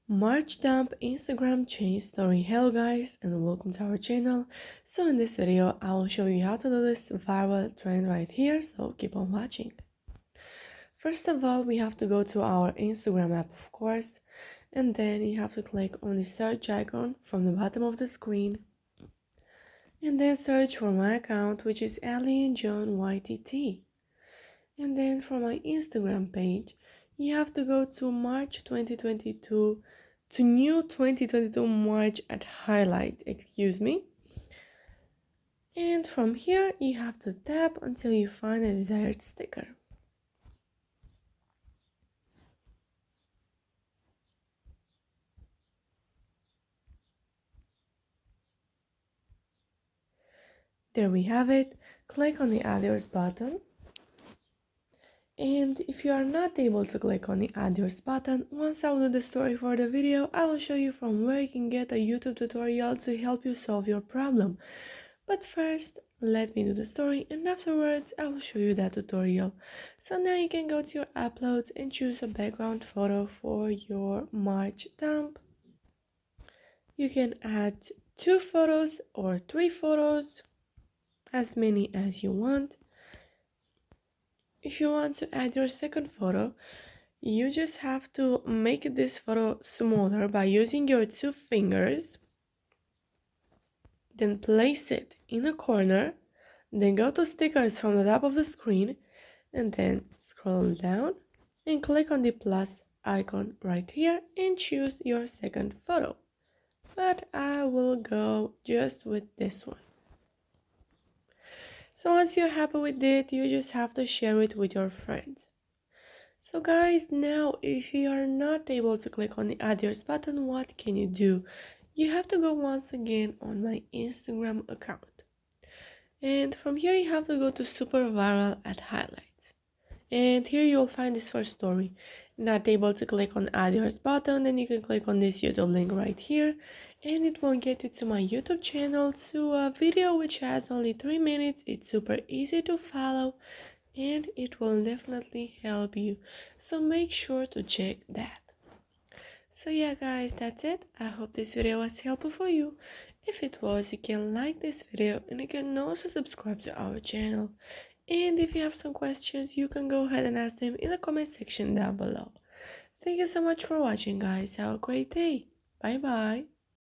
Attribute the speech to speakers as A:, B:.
A: March dump Instagram change story. Hello guys and welcome to our channel. So in this video I will show you how to do this viral trend right here, so keep on watching. First of all, we have to go to our Instagram app, of course, and then you have to click on the search icon from the bottom of the screen and then search for my account, which is Allie and John YTT. And then for my Instagram page, you have to go to March 2022 to new 2022 March at highlights, excuse me. And from here, you have to tap until you find a desired sticker. There we have it. Click on the Add Yours button. And if you are not able to click on the Add Yours button, once I will do the story for the video, I will show you from where you can get a YouTube tutorial to help you solve your problem. But first, let me do the story and afterwards I will show you that tutorial. So now you can go to your uploads and choose a background photo for your March dump. You can add 2 photos or 3 photos, as many as you want. If you want to add your second photo, you just have to make this photo smaller by using your 2 fingers. Then place it in a corner, then go to stickers from the top of the screen, and then scroll down and click on the plus icon right here and choose your second photo. But I will go just with this one. So once you're happy with it, you just have to share it with your friends. So guys, now if you are not able to click on the Add Yours button, what can you do? You have to go once again on my Instagram account. And from here you have to go to Super Viral at highlights. And here you'll find this first story. Not able to click on Add Yours button, then you can click on this YouTube link right here and it will get you to my YouTube channel, to a video which has only 3 minutes. It's super easy to follow and it will definitely help you, so make sure to check that. So yeah guys, that's it. I hope this video was helpful for you. If it was, you can like this video and you can also subscribe to our channel. And if you have some questions, you can go ahead and ask them in the comment section down below. Thank you so much for watching guys. Have a great day. Bye bye.